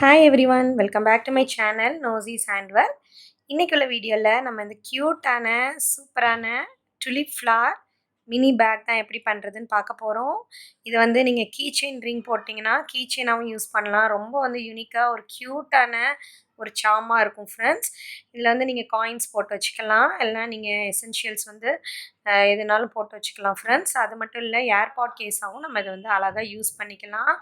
Hi everyone, welcome back to my channel நோசிஸ் ஹேண்ட்வேர். இன்றைக்குள்ள வீடியோவில் நம்ம இந்த க்யூட்டான சூப்பரான டுலிப் ஃப்ளார் மினி பேக் தான் எப்படி பண்ணுறதுன்னு பார்க்க போகிறோம். இது வந்து நீங்கள் கீ செயின் ரிங் போட்டிங்கன்னா கீ செயினாகவும் யூஸ் பண்ணலாம். ரொம்ப வந்து யூனிக்காக ஒரு க்யூட்டான ஒரு சாமாக இருக்கும் ஃப்ரெண்ட்ஸ். இதில் வந்து நீங்கள் காயின்ஸ் போட்டு வச்சுக்கலாம், இல்லைனா நீங்கள் எசென்ஷியல்ஸ் வந்து எதுனாலும் போட்டு வச்சுக்கலாம் ஃப்ரெண்ட்ஸ். அது மட்டும் இல்லை, ஏர்பாட் கேஸாகவும் நம்ம இதை வந்து அழகாக யூஸ் பண்ணிக்கலாம்.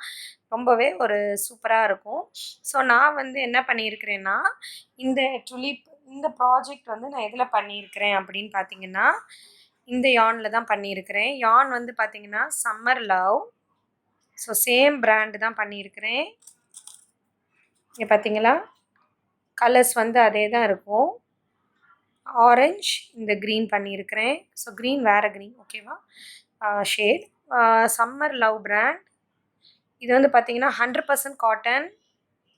ரொம்பவே ஒரு சூப்பராக இருக்கும். ஸோ நான் வந்து என்ன பண்ணியிருக்கிறேன்னா, இந்த டுலிப் இந்த ப்ராஜெக்ட் வந்து நான் எதில் பண்ணியிருக்கிறேன் அப்படின்னு பார்த்தீங்கன்னா, இந்த யானில் தான் பண்ணியிருக்கிறேன். யான் வந்து பார்த்தீங்கன்னா summer love. So same brand தான் பண்ணியிருக்கிறேன். இங்கே பார்த்தீங்களா, கலர்ஸ் வந்து அதே தான் இருக்கும். ஆரஞ்ச், இந்த க்ரீன் பண்ணியிருக்கிறேன். ஸோ க்ரீன் வேறு க்ரீன், ஓகேவா, ஷேட். Summer love brand. இது வந்து பார்த்தீங்கன்னா 100% காட்டன்.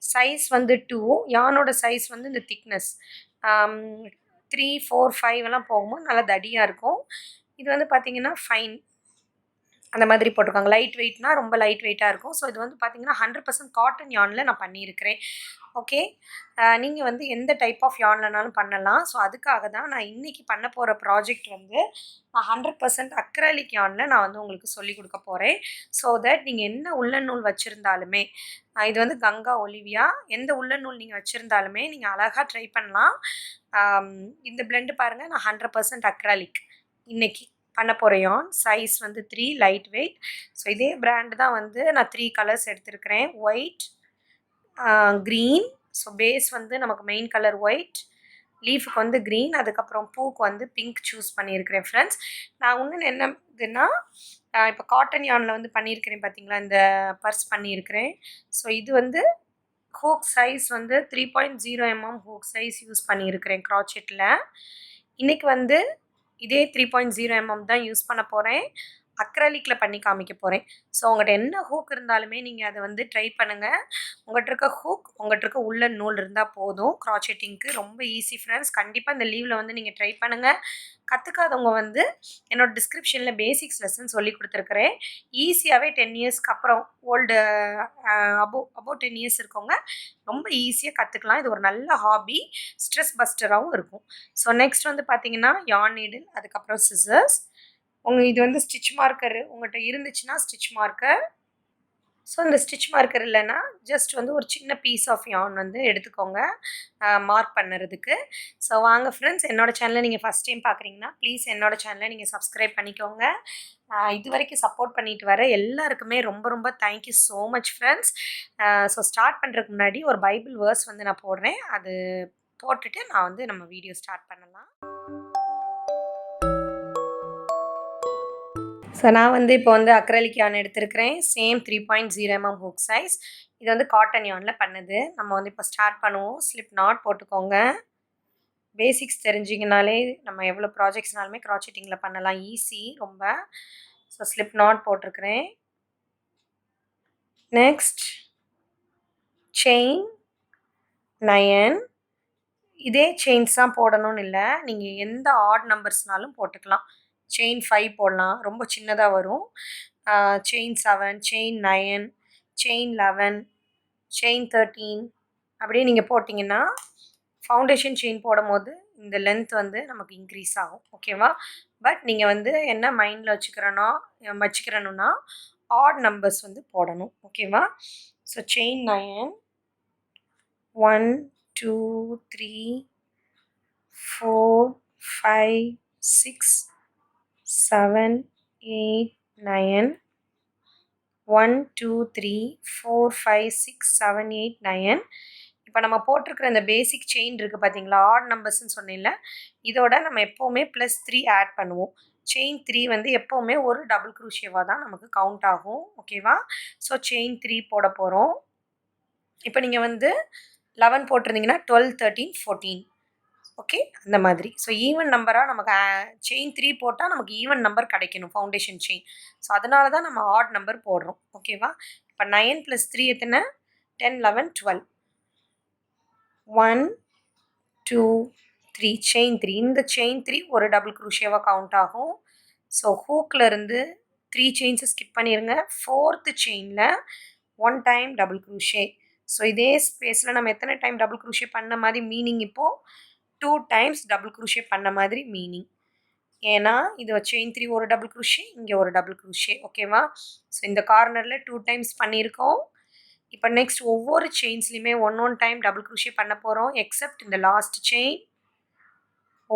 சைஸ் வந்து 2. யானோட சைஸ் வந்து இந்த திக்னஸ் 3, 4, 5 எல்லாம் போகும்போது நல்லா தடியாக இருக்கும். இது வந்து பார்த்தீங்கன்னா ஃபைன் அந்த மாதிரி போட்டிருக்காங்க. லைட் வெயிட்னா ரொம்ப லைட் வெயிட்டாக இருக்கும். ஸோ இது வந்து பார்த்தீங்கன்னா 100% காட்டன் யானில் நான் பண்ணியிருக்கிறேன். ஓகே, நீங்கள் வந்து எந்த டைப் ஆஃப் யான்லனாலும் பண்ணலாம். ஸோ அதுக்காக தான் நான் இன்றைக்கி பண்ண போகிற ப்ராஜெக்ட் வந்து நான் 100% அக்ரலிக் யானில் நான் வந்து உங்களுக்கு சொல்லிக் கொடுக்க போகிறேன். ஸோ தட் நீங்கள் என்ன உள்ளன் நூல் வச்சுருந்தாலுமே, இது வந்து கங்கா ஒலிவியா, எந்த உள்ளன் நூல் நீங்கள் வச்சுருந்தாலுமே நீங்கள் அழகாக ட்ரை பண்ணலாம். இந்த பிளெண்டு பாருங்கள், நான் 100% அக்ரலிக் இன்றைக்கி பண்ண போகிற யான். சைஸ் வந்து 3, லைட் வெயிட். ஸோ இதே பிராண்டு தான் வந்து நான் 3 கலர்ஸ் எடுத்திருக்கிறேன். White, green. ஸோ பேஸ் வந்து நமக்கு மெயின் கலர் ஒயிட், லீஃபுக்கு வந்து க்ரீன், அதுக்கப்புறம் பூக்கு வந்து பிங்க் சூஸ் பண்ணியிருக்கிறேன் ஃப்ரெண்ட்ஸ். நான் இன்னும் என்ன இதுன்னா, இப்போ காட்டன் யானில் வந்து பண்ணியிருக்கிறேன் பார்த்தீங்களா, இந்த பர்ஸ் பண்ணியிருக்கிறேன். ஸோ இது வந்து ஹூக் சைஸ் வந்து 3.0 mm ஹூக் சைஸ் யூஸ் பண்ணியிருக்கிறேன் க்ராச்செட்டில். இன்றைக்கி வந்து இதே 3.0 mm தான் யூஸ் பண்ண போகிறேன். அக்ரலிக்கில் பண்ணி காமிக்க போகிறேன். ஸோ உங்கள்கிட்ட என்ன ஹூக் இருந்தாலுமே நீங்கள் அதை வந்து ட்ரை பண்ணுங்கள். உங்கள்கிட்ட இருக்க ஹூக், உங்கள்கிட்ட இருக்க உள்ளன் நூல் இருந்தால் போதும். க்ராச்செட்டிங்க்கு ரொம்ப ஈஸி ஃப்ரெண்ட்ஸ். கண்டிப்பாக இந்த லீவில் வந்து நீங்கள் ட்ரை பண்ணுங்கள். கற்றுக்காதவங்க வந்து என்னோடய டிஸ்கிரிப்ஷனில் பேசிக்ஸ் லெசன் சொல்லி கொடுத்துருக்குறேன். ஈஸியாகவே 10 இயர்ஸ்க்கு அப்புறம் ஓல்டு அபோவ் 10 இயர்ஸ் இருக்கவங்க ரொம்ப ஈஸியாக கற்றுக்கலாம். இது ஒரு நல்ல ஹாபி, ஸ்ட்ரெஸ் பஸ்டராகவும் இருக்கும். ஸோ நெக்ஸ்ட் வந்து பார்த்தீங்கன்னா யான் நீடில், அதுக்கப்புறம் சிசர்ஸ். இது வந்து ஸ்டிச் மார்க்கர் உங்கள்கிட்ட இருந்துச்சுன்னா ஸ்டிச் மார்க்கர். ஸோ இந்த ஸ்டிச் மார்க்கர் இல்லைன்னா ஜஸ்ட் வந்து ஒரு சின்ன பீஸ் ஆஃப் யான் வந்து எடுத்துக்கோங்க மார்க் பண்ணுறதுக்கு. ஸோ வாங்க ஃப்ரெண்ட்ஸ், என்னோடய சேனலை நீங்கள் ஃபஸ்ட் டைம் பார்க்குறீங்கன்னா ப்ளீஸ் என்னோடய சேனலை நீங்கள் சப்ஸ்கிரைப் பண்ணிக்கோங்க. இது வரைக்கும் சப்போர்ட் பண்ணிட்டு வர எல்லாருக்குமே ரொம்ப ரொம்ப thank you so much friends. So start பண்ணுறதுக்கு முன்னாடி ஒரு பைபிள் வேர்ஸ் வந்து நான் போடுறேன். அது போட்டுட்டு நான் வந்து நம்ம வீடியோ ஸ்டார்ட் பண்ணலாம். ஸோ நான் வந்து இப்போ வந்து அக்ரலிக் யான் எடுத்திருக்கிறேன். Same 3.0 mm hook size. இது வந்து காட்டன் யானில் பண்ணுது. நம்ம வந்து இப்போ ஸ்டார்ட் பண்ணுவோம். ஸ்லிப் நாட் போட்டுக்கோங்க. பேசிக்ஸ் தெரிஞ்சிங்கனாலே நம்ம எவ்வளோ ப்ராஜெக்ட்ஸ்னாலுமே க்ராச்செட்டிங்கில் பண்ணலாம், ஈஸி ரொம்ப. ஸோ ஸ்லிப் நாட் போட்டிருக்கிறேன். Next chain 9. இதே செயின்ஸ் தான் போடணும்னு இல்லை, நீங்கள் எந்த ஆட் நம்பர்ஸ்னாலும் போட்டுக்கலாம். செயின் 5 போடலாம், ரொம்ப சின்னதாக வரும். செயின் 7, செயின் 9, செயின் 11, செயின் 13 அப்படியே நீங்கள் போட்டிங்கன்னா ஃபவுண்டேஷன் செயின் போடும் போது இந்த லென்த் வந்து நமக்கு இன்க்ரீஸ் ஆகும், ஓகேவா. பட் நீங்கள் வந்து என்ன மைண்டில் வச்சுக்கிறணுன்னா ஆட் நம்பர்ஸ் வந்து போடணும், ஓகேவா. So chain 9, 1, 2, 3, 4, 5, 6, 7, 8, 9. 1, 2, 3, 4, 5, 6, 7, 8, 9. இப்போ நம்ம போட்டிருக்கிற இந்த பேசிக் செயின் இருக்குது பார்த்தீங்களா, ஆட் நம்பர்ஸ்ன்னு சொன்னேன்ல, இதோட நம்ம எப்போவுமே +3 ஆட் பண்ணுவோம். செயின் 3 வந்து எப்போவுமே ஒரு டபுள் க்ரூஷியவாக தான் நமக்கு கவுண்ட் ஆகும், ஓகேவா. ஸோ செயின் 3 போட போகிறோம். இப்போ நீங்கள் வந்து 11 போட்டிருந்தீங்கன்னா 12, 13, 14, ஓகே, அந்த மாதிரி. ஸோ ஈவன் நம்பராக நமக்கு செயின் 3 போட்டால் நமக்கு ஈவன் நம்பர் கிடைக்கணும் ஃபவுண்டேஷன் செயின். ஸோ அதனால தான் நம்ம ஆட் நம்பர் போடுறோம், ஓகேவா. இப்போ 9 + 3 எத்தனை, 10, 11, 12. 1, 2, 3, செயின் 3. இந்த செயின் 3 ஒரு டபுள் க்ரூஷியவாக கவுண்ட் ஆகும். ஸோ ஹூக்கில் இருந்து 3 செயின்ஸை ஸ்கிப் பண்ணிடுங்க. 4th செயினில் 1 டைம் டபுள் க்ரூஷே. ஸோ இதே ஸ்பேஸில் நம்ம எத்தனை டைம் டபுள் க்ரூஷே பண்ண மாதிரி மீனிங் இப்போது 2 டைம்ஸ் டபுள் க்ரூஷே பண்ண மாதிரி மீனிங். ஏன்னா இது செயின் 3 ஒரு டபுள் க்ரூஷே, இங்கே ஒரு டபுள் க்ரூஷே. ஓகேவா? ஸோ இந்த கார்னரில் 2 டைம்ஸ் பண்ணியிருக்கோம். இப்போ நெக்ஸ்ட் ஒவ்வொரு செயின்ஸ்லையுமே ஒன் டைம் டபுள் க்ரூஷே பண்ண போகிறோம். எக்ஸப்ட் இந்த லாஸ்ட் செயின்.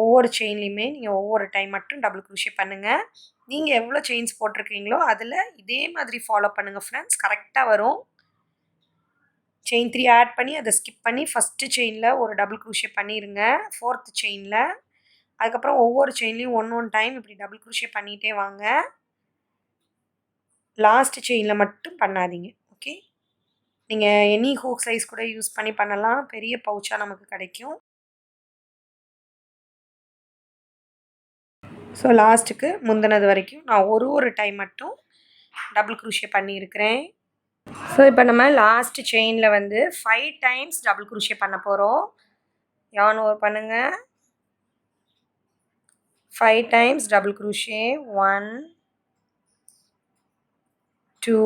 ஒவ்வொரு செயின்லையுமே நீங்கள் ஒவ்வொரு டைம் மட்டும் டபுள் க்ரூஷே பண்ணுங்கள். நீங்கள் எவ்வளோ செயின்ஸ் போட்டிருக்கீங்களோ அதில் இதே மாதிரி ஃபாலோ பண்ணுங்கள் ஃப்ரெண்ட்ஸ். கரெக்டாக வரும். செயின் 3 ஆட் பண்ணி அதை ஸ்கிப் பண்ணி ஃபஸ்ட்டு செயினில் ஒரு டபுள் க்ரூஷே பண்ணிடுங்க 4th செயினில். அதுக்கப்புறம் ஒவ்வொரு செயின்லையும் ஒன் டைம் இப்படி டபுள் க்ரூஷே பண்ணிகிட்டே வாங்க. லாஸ்ட் செயினில் மட்டும் பண்ணாதீங்க. ஓகே, நீங்கள் எனி ஹூக் சைஸ் கூட யூஸ் பண்ணி பண்ணலாம். பெரிய பவுச்சாக நமக்கு கிடைக்கும். ஸோ லாஸ்ட்டுக்கு முந்தினது வரைக்கும் நான் ஒரு டைம் மட்டும் டபுள் க்ரூஷே பண்ணியிருக்கிறேன். ஸோ இப்போ நம்ம லாஸ்ட் செயினில் வந்து 5 டைம்ஸ் டபுள் க்ரூஷே பண்ண போகிறோம். யான் ஓவர் பண்ணுங்கள். 5 times double crochet. 1 2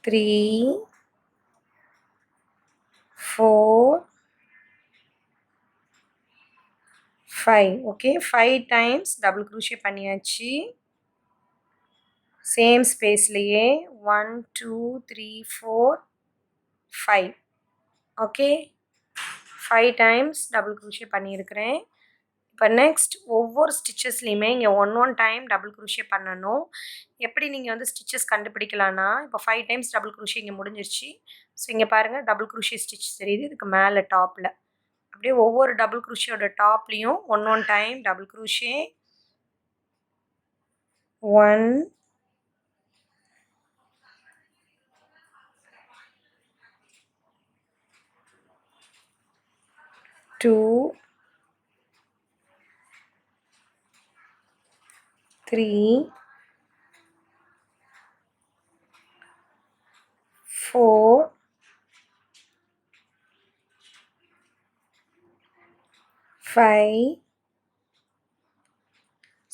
3 4 5. Okay, 5 times double crochet பண்ணியாச்சு. சேம் ஸ்பேஸ்லேயே 1 2 3 4 5. ஓகே, 5 டைம்ஸ் டபுள் க்ரூஷே பண்ணியிருக்கிறேன். இப்போ நெக்ஸ்ட் ஒவ்வொரு ஸ்டிச்சஸ்லையுமே இங்கே ஒன் டைம் டபுள் க்ரூஷே பண்ணணும். எப்படி நீங்கள் வந்து ஸ்டிச்சஸ் கண்டுபிடிக்கலான்னா, இப்போ 5 டைம்ஸ் டபுள் க்ரூஷே இங்கே முடிஞ்சிருச்சு. ஸோ இங்கே பாருங்கள் டபுள் க்ரூஷே ஸ்டிச் தெரியுது இதுக்கு மேலே டாப்பில். அப்படியே ஒவ்வொரு டபுள் க்ரூஷியோட டாப்லேயும் one time double crochet. 1 2 3 4 5.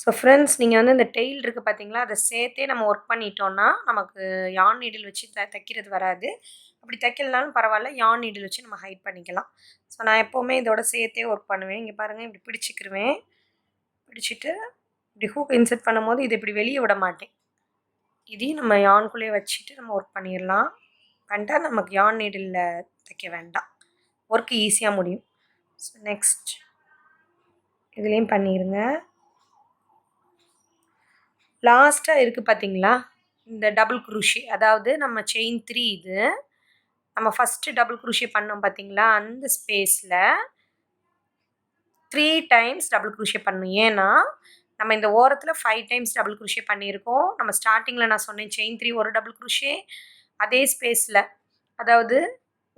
So friends, நீங்கள் வந்து இந்த டெயில் இருக்குது பார்த்தீங்களா, அதை சேர்த்தே நம்ம ஒர்க் பண்ணிட்டோன்னா நமக்கு யான் நீடில் வச்சு தைக்கிறது வராது. அப்படி தைக்கலனாலும் பரவாயில்ல, யான் நீடில் வச்சு நம்ம ஹைட் பண்ணிக்கலாம். ஸோ நான் எப்போவுமே இதோட சேர்த்தே ஒர்க் பண்ணுவேன். இங்கே பாருங்கள், இப்படி பிடிச்சிக்கிருவேன். பிடிச்சிட்டு இப்படி ஹூக் இன்செர்ட் பண்ணும்போது இது இப்படி வெளியே விட மாட்டேன். இதையும் நம்ம யான்குள்ளேயே வச்சுட்டு நம்ம ஒர்க் பண்ணிடலாம். பண்ணிட்டா நமக்கு யான் நீடில் தைக்க வேண்டாம், ஒர்க்கு ஈஸியாக முடியும். ஸோ நெக்ஸ்ட் இதுலேயும் பண்ணிடுங்க. லாஸ்ட்டாக இருக்குது பார்த்தீங்களா இந்த டபுள் க்ரூஷே, அதாவது நம்ம செயின் 3 இது நம்ம ஃபஸ்ட்டு டபுள் க்ரூஷே பண்ணோம் பார்த்தீங்களா, அந்த ஸ்பேஸில் 3 டைம்ஸ் டபுள் க்ரூஷே பண்ணணும். ஏன்னா நம்ம இந்த ஓரத்தில் 5 டைம்ஸ் டபுள் க்ரூஷே பண்ணியிருக்கோம். நம்ம ஸ்டார்டிங்கில் நான் சொன்னேன் செயின் 3 ஒரு டபுள் க்ரூஷே, அதே ஸ்பேஸில் அதாவது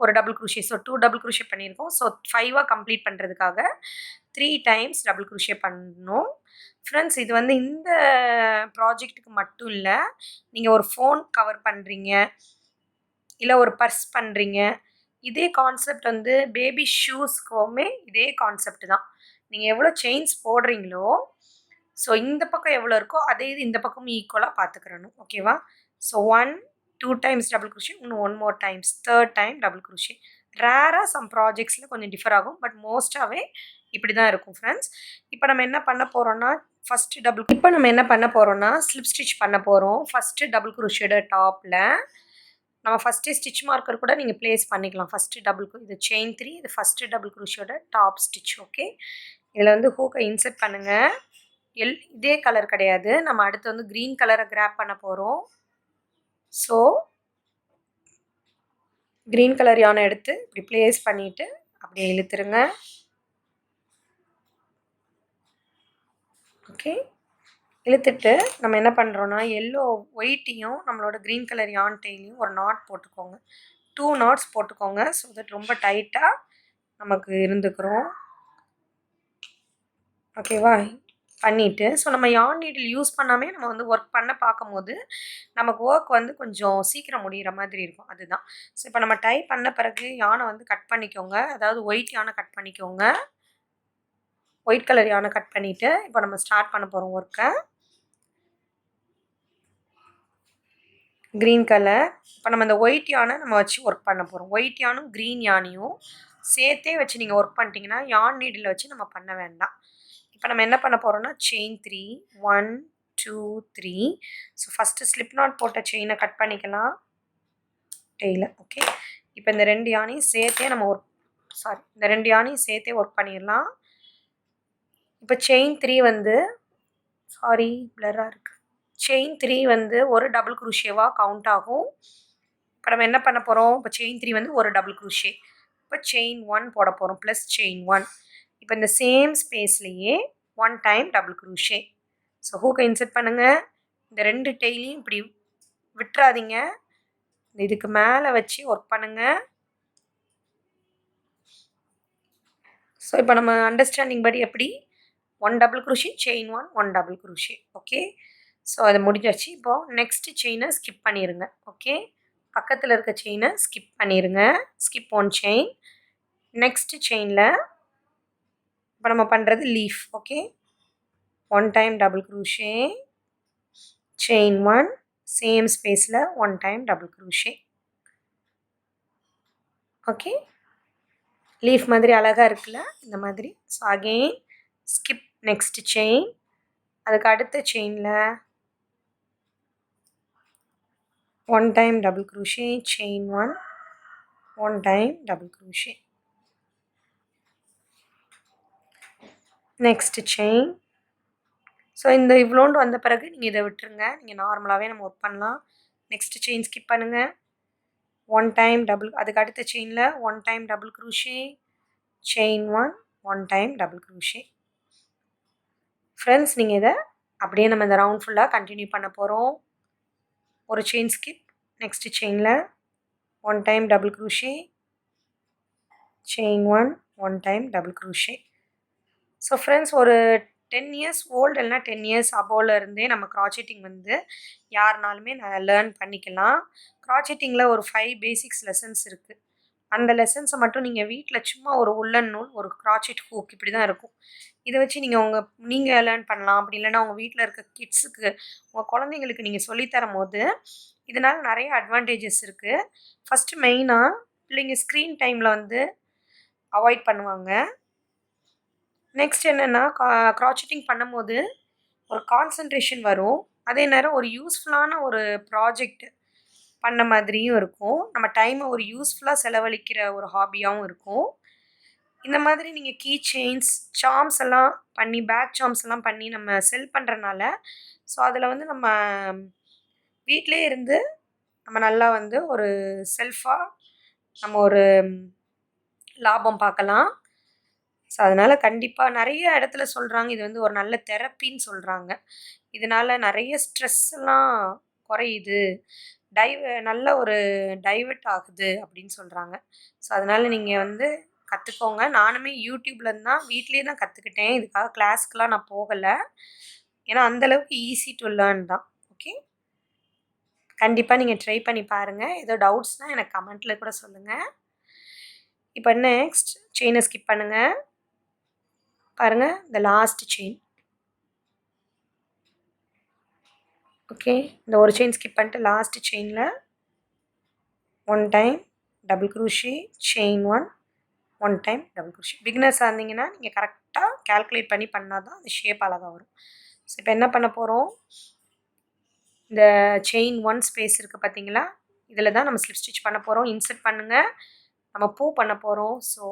ஒரு double crochet. So 2 double crochet பண்ணியிருக்கோம். ஸோ 5ஆக கம்ப்ளீட் பண்ணுறதுக்காக 3 டைம்ஸ் டபுள் க்ரூஷே பண்ணணும். ஃப்ரெண்ட்ஸ், இது வந்து இந்த ப்ராஜெக்ட்டுக்கு மட்டும் இல்லை, நீங்கள் ஒரு ஃபோன் கவர் பண்ணுறீங்க, இல்லை ஒரு பர்ஸ் பண்ணுறீங்க, இதே கான்செப்ட் வந்து பேபி ஷூஸ்க்குமே இதே கான்செப்ட் தான். நீங்கள் எவ்வளோ செயின்ஸ் போடுறீங்களோ, ஸோ இந்த பக்கம் எவ்வளோ இருக்கோ அதே இது இந்த பக்கமும் ஈக்குவலாக பார்த்துக்கிறணும். ஓகேவா? ஸோ 1 2 டைம்ஸ் டபுள் க்ரூஷே, இன்னும் 1 more times, 3rd time double crochet. ரேராக சம் ப்ராஜெக்ட்ஸில் கொஞ்சம் டிஃபர் ஆகும், பட் மோஸ்ட்டாகவே இப்படி தான் இருக்கும் ஃப்ரெண்ட்ஸ். இப்போ நம்ம என்ன பண்ண போகிறோன்னா என்ன பண்ண போகிறோன்னா ஸ்லிப் ஸ்டிச் பண்ண போகிறோம். ஃபஸ்ட்டு டபுள் க்ரூஷேட டாப்பில் நம்ம ஃபஸ்ட்டு ஸ்டிச் மார்க்கர் கூட நீங்கள் ப்ளேஸ் பண்ணிக்கலாம். ஃபஸ்ட்டு இது செயின் 3, இது ஃபஸ்ட்டு டபுள் க்ரூஷேட டாப் ஸ்டிச். ஓகே, இதில் வந்து ஹூக்கை இன்செர்ட் பண்ணுங்கள். இதே கலர் கிடையாது, நம்ம அடுத்து வந்து க்ரீன் கலரை கிராப் பண்ண போகிறோம். ஸோ க்ரீன் கலர் யானை எடுத்து இப்படி ப்ளேஸ் பண்ணிவிட்டு அப்படியே இழுத்துருங்க. ஓகே, இழுத்துட்டு நம்ம என்ன பண்ணுறோன்னா எல்லோ ஒயிட்டையும் நம்மளோட க்ரீன் கலர் யான் டெய்லையும் ஒரு நாட் போட்டுக்கோங்க. 2 knots போட்டுக்கோங்க. ஸோ தட் ரொம்ப டைட்டாக நமக்கு இருந்துக்கிறோம். ஓகேவா? பண்ணிவிட்டு ஸோ நம்ம யான் நீடில் யூஸ் பண்ணாமே நம்ம வந்து ஒர்க் பண்ண பார்க்கும்போது நமக்கு ஒர்க் வந்து கொஞ்சம் சீக்கிரம் முடிகிற மாதிரி இருக்கும். அதுதான். ஸோ இப்போ நம்ம டை பண்ண பிறகு யானை வந்து கட் பண்ணிக்கோங்க. அதாவது ஒயிட் யானை கட் பண்ணிக்கோங்க. ஒயிட் கலர் யானை கட் பண்ணிவிட்டு இப்போ நம்ம ஸ்டார்ட் பண்ண போகிறோம் ஒர்க்கை. Green colour. இப்போ நம்ம இந்த ஒயிட் யானை நம்ம வச்சு ஒர்க் பண்ண போகிறோம். ஒயிட் யானும் க்ரீன் யானையும் சேர்த்தே வச்சு நீங்கள் ஒர்க் பண்ணிட்டீங்கன்னா யான் நீடில் வச்சு நம்ம பண்ண வேண்டாம். இப்போ நம்ம என்ன பண்ண போகிறோம்னா chain 3 1 2 3. So first slip not போட்ட செயினை கட் பண்ணிக்கலாம் டெய்ல. ஓகே, இப்போ இந்த 2 யானையும் சேர்த்தே நம்ம இந்த 2 யானையும் சேர்த்தே ஒர்க் பண்ணிடலாம். இப்போ செயின் 3 வந்து பிளராக இருக்குது. செயின் 3 வந்து ஒரு டபுள் குரூஷேவாக கவுண்ட் ஆகும். இப்போ நம்ம என்ன பண்ண போகிறோம், இப்போ செயின் 3 வந்து ஒரு டபுள் குரூஷே. இப்போ செயின் 1 போட போகிறோம் ப்ளஸ் செயின் 1. இப்போ இந்த சேம் ஸ்பேஸ்லேயே 1 டைம் டபுள் குரூஷே. ஸோ ஹூக்கை இன்சர்ட் பண்ணுங்கள். இந்த 2 டெய்லையும் இப்படி விட்டுறாதீங்க, இதுக்கு மேலே வச்சு ஒர்க் பண்ணுங்கள். ஸோ இப்போ நம்ம அண்டர்ஸ்டாண்டிங் படி எப்படி 1 double crochet chain 1 1 double crochet. Okay, so அது முடிஞ்சாச்சு. இப்போது நெக்ஸ்ட்டு செயினை ஸ்கிப் பண்ணிடுங்க. ஓகே, பக்கத்தில் இருக்க செயினை ஸ்கிப் பண்ணிடுங்க. Skip 1 chain. நெக்ஸ்ட்டு செயினில் இப்போ நம்ம பண்ணுறது leaf. Okay, 1 time double crochet chain 1 same ஸ்பேஸில் 1 time double crochet. Okay, leaf மாதிரி அழகாக இருக்குல்ல, இந்த மாதிரி. So again skip next chain. அதுக்கு அடுத்த செயினில் 1 time double crochet chain 1 1 time double crochet. Next chain. So இந்த இவ்வளோண்டு வந்த பிறகு நீங்கள் இதை விட்டுருங்க, நீங்கள் நார்மலாகவே நம்ம ஒர்க் பண்ணலாம். நெக்ஸ்ட் செயின் ஸ்கிப் பண்ணுங்கள். 1 டைம் டபுள், அதுக்கு அடுத்த செயினில் 1 time double crochet chain 1 1 time double crochet. Friends, நீங்கள் இதை அப்படியே நம்ம இந்த ரவுண்ட் ஃபுல்லாக கண்டினியூ பண்ண போகிறோம். ஒரு செயின் ஸ்கிப். நெக்ஸ்ட் செயினில் 1 time double crochet chain 1 1 time double crochet. So friends, ஒரு 10 இயர்ஸ் ஓல்டு இல்லைனா 10 இயர்ஸ் அபோவில் இருந்தே நம்ம க்ராச்செட்டிங் வந்து யாருனாலுமே லேர்ன் பண்ணிக்கலாம். க்ராச்செட்டிங்கில் ஒரு 5 பேசிக்ஸ் லெசன்ஸ் இருக்குது. அந்த லெசன்ஸை மட்டும் நீங்கள் வீட்டில் சும்மா ஒரு உள்ளன் நூல், ஒரு க்ராச்செட் ஹூக் இப்படி தான் இருக்கும், இதை வச்சு நீங்கள் லேர்ன் பண்ணலாம். அப்படி இல்லைன்னா உங்கள் வீட்டில் இருக்க கிட்ஸுக்கு, உங்கள் குழந்தைங்களுக்கு நீங்கள் சொல்லித்தரும் போது இதனால் நிறைய அட்வான்டேஜஸ் இருக்குது. ஃபஸ்ட்டு மெயினாக பிள்ளைங்க ஸ்க்ரீன் டைமில் வந்து அவாய்ட் பண்ணுவாங்க. நெக்ஸ்ட் என்னென்னா, க்ராச்செட்டிங் பண்ணும்போது ஒரு கான்சன்ட்ரேஷன் வரும். அதே நேரம் ஒரு யூஸ்ஃபுல்லான ஒரு ப்ராஜெக்ட் பண்ண மாதிரியும் இருக்கும். நம்ம டைமை ஒரு யூஸ்ஃபுல்லாக செலவழிக்கிற ஒரு ஹாபியாகவும் இருக்கும். இந்த மாதிரி நீங்கள் கீ செயின்ஸ், சார்ம்ஸ் எல்லாம் பண்ணி, பேக் சார்ம்ஸ் எல்லாம் பண்ணி நம்ம செல் பண்ணுறனால, ஸோ அதில் வந்து நம்ம வீட்டிலே இருந்து நம்ம நல்லா வந்து ஒரு செல்ஃபாக நம்ம ஒரு லாபம் பார்க்கலாம். ஸோ அதனால் கண்டிப்பாக நிறைய இடத்துல சொல்கிறாங்க, இது வந்து ஒரு நல்ல தெரப்பின்னு சொல்கிறாங்க. இதனால் நிறைய ஸ்ட்ரெஸ்லாம் குறையுது, நல்ல ஒரு டைவர்ட் ஆகுது அப்படின்னு சொல்கிறாங்க. ஸோ அதனால் நீங்கள் வந்து கற்றுக்கோங்க. நானுமே யூடியூப்லேருந்து தான், வீட்லேயே தான் கற்றுக்கிட்டேன். இதுக்காக கிளாஸ்க்கெலாம் நான் போகலை. ஏன்னா அந்தளவுக்கு ஈஸி டு லேர்ன் தான். ஓகே, கண்டிப்பாக நீங்கள் ட்ரை பண்ணி பாருங்கள். ஏதோ டவுட்ஸ்னால் எனக்கு கமெண்ட்டில் கூட சொல்லுங்கள். இப்போ நெக்ஸ்ட் செயினை ஸ்கிப் பண்ணுங்கள். பாருங்கள், இந்த லாஸ்ட் செயின். ஓகே, இந்த ஒரு செயின் ஸ்கிப் பண்ணிட்டு லாஸ்ட் செயினில் 1 time double crochet chain 1 1 time double crochet. பிகினர்ஸாக இருந்தீங்கன்னா நீங்கள் கரெக்டாக கால்குலேட் பண்ணி பண்ணால் தான் அந்த ஷேப் அழகாக வரும். ஸோ இப்போ என்ன பண்ண போகிறோம், இந்த செயின் 1 ஸ்பேஸ் இருக்குது பார்த்தீங்களா, இதில் தான் நம்ம ஸ்லிப் ஸ்டிச் பண்ண போகிறோம். இன்சர்ட் பண்ணுங்கள், நம்ம பூ பண்ண போகிறோம். ஸோ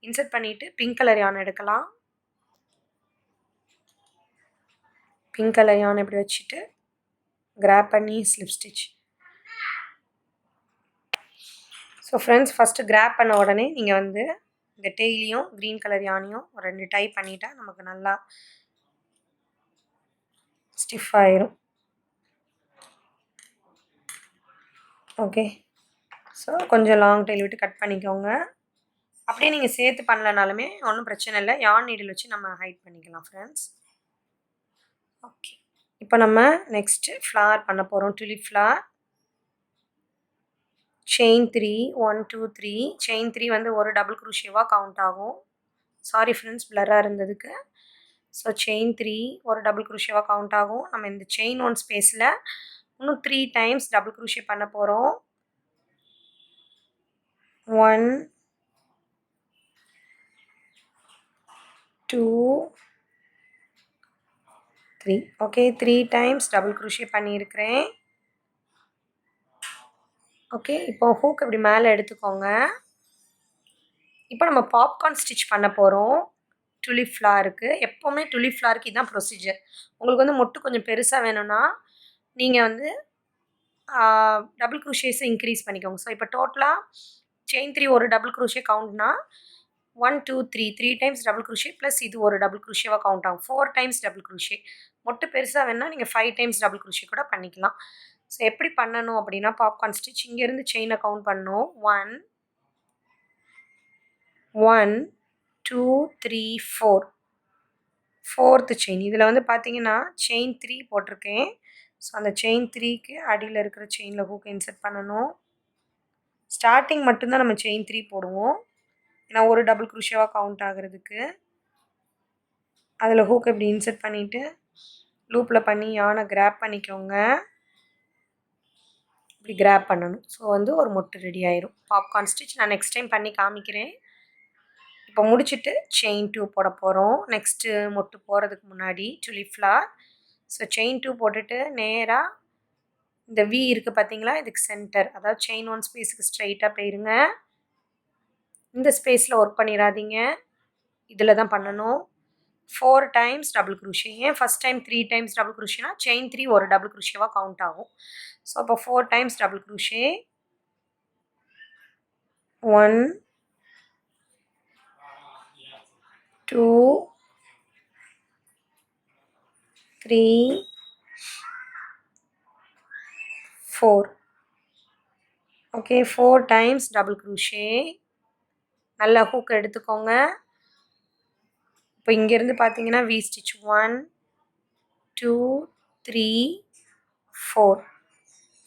இன்சர்ட் பண்ணிவிட்டு பிங்க் கலர் யான் எடுக்கலாம். பிங்க் கலர் யான் இப்படி வச்சுட்டு கிராப் பண்ணி slip stitch. So friends, first grab பண்ண உடனே நீங்கள் வந்து இந்த டெய்லியும் க்ரீன் கலர் யானையும் ஒரு 2 டை பண்ணிட்டா நமக்கு நல்லா ஸ்டிஃப் ஆயிரும். ஓகே, ஸோ கொஞ்சம் லாங் டெய்ல் விட்டு கட் பண்ணிக்கோங்க. அப்படியே நீங்கள் சேர்த்து பண்ணலனாலுமே ஒன்றும் பிரச்சனை இல்லை, யான் நீடில் வச்சு நம்ம ஹைட் பண்ணிக்கலாம் ஃப்ரெண்ட்ஸ். ஓகே, இப்போ நம்ம நெக்ஸ்ட்டு ஃப்ளார் பண்ண போகிறோம். Tulip flower. செயின் 3 1 2 3. செயின் 3 வந்து ஒரு டபுள் குரூஷேவாக கவுண்ட் ஆகும். சாரி ஃப்ரெண்ட்ஸ், பிளராக இருந்ததுக்கு. ஸோ செயின் 3 ஒரு டபுள் குரூஷேவாக கவுண்ட் ஆகும். நம்ம இந்த செயின் 1 ஸ்பேஸில் இன்னும் 3 டைம்ஸ் டபுள் க்ரோஷே பண்ண போகிறோம். 1 2 3. ஓகே, 3 டைம்ஸ் டபுள் க்ரோஷே பண்ணியிருக்கிறேன். ஓகே, இப்போ ஹூக் இப்படி மேலே எடுத்துக்கோங்க. இப்போ நம்ம பாப்கார்ன் ஸ்டிச் பண்ண போகிறோம். டுலிப் ஃப்ளாருக்கு எப்போவுமே டுலிப் ஃப்ளாருக்கு இதுதான் ப்ரொசீஜர். உங்களுக்கு வந்து மொட்டு கொஞ்சம் பெருசாக வேணும்னா நீங்கள் வந்து டபுள் க்ரோஷேஸை இன்க்ரீஸ் பண்ணிக்கோங்க. ஸோ இப்போ டோட்டலாக செயின் 3 ஒரு டபுள் க்ரோஷே கவுண்ட்னா 1 2 3 டைம்ஸ் டபுள் க்ரோஷே ப்ளஸ் இது ஒரு டபுள் க்ரோஷேவாக கவுண்ட் ஆகும். 4 டைம்ஸ் டபுள் க்ரோஷே. மொட்டு பெருசாக வேணுன்னா நீங்கள் 5 டைம்ஸ் டபுள் க்ரோஷே கூட பண்ணிக்கலாம். ஸோ எப்படி பண்ணணும் அப்படின்னா பாப்கார்ன் ஸ்டிச் இங்கேருந்து செயினை கவுண்ட் பண்ணணும். 1 1 2 3 4 4th செயின். இதில் வந்து பார்த்தீங்கன்னா செயின் 3 போட்டிருக்கேன். ஸோ அந்த செயின் 3க்கு அடியில் இருக்கிற செயினில் ஹூக் இன்சர்ட் பண்ணணும். ஸ்டார்டிங் மட்டும்தான் நம்ம செயின் 3 போடுவோம், ஏன்னா ஒரு டபுள் க்ரோஷேவாக கவுண்ட் ஆகிறதுக்கு. அதில் ஹூக் இப்படி இன்சர்ட் பண்ணிவிட்டு லூப்பில் பண்ணி யானை கிராப் பண்ணிக்கோங்க. இப்படி கிராப் பண்ணணும். ஸோ வந்து ஒரு மொட்டு ரெடி ஆயிரும். பாப்கார்ன் ஸ்டிச் நான் நெக்ஸ்ட் டைம் பண்ணி காமிக்கிறேன். இப்போ முடிச்சுட்டு செயின் 2 போட போகிறோம். நெக்ஸ்ட்டு மொட்டு போகிறதுக்கு முன்னாடி டுலிப் ஃப்ளார். ஸோ செயின் 2 போட்டுட்டு நேராக இந்த வி இருக்குது பார்த்தீங்களா, இதுக்கு சென்டர், அதாவது செயின் 1 ஸ்பேஸுக்கு ஸ்ட்ரைட்டாக போயிருங்க. இந்த ஸ்பேஸில் ஒர்க் பண்ணிடாதீங்க, இதில் தான் பண்ணணும். 4 டைம்ஸ் டபுள் க்ரோஷே. ஏன் ஃபஸ்ட் டைம் 3 டைம்ஸ் டபுள் க்ரோஷேனா செயின் 3 ஒரு டபுள் க்ரோஷேவாக கவுண்ட் ஆகும். ஸோ அப்போ 4 times double crochet. 1 2 3 4. Okay, 4 times double crochet. நல்லா ஹூக் எடுத்துக்கோங்க. இப்போ இங்கேருந்து பார்த்தீங்கன்னா வி ஸ்டிச் 1 2 3 4.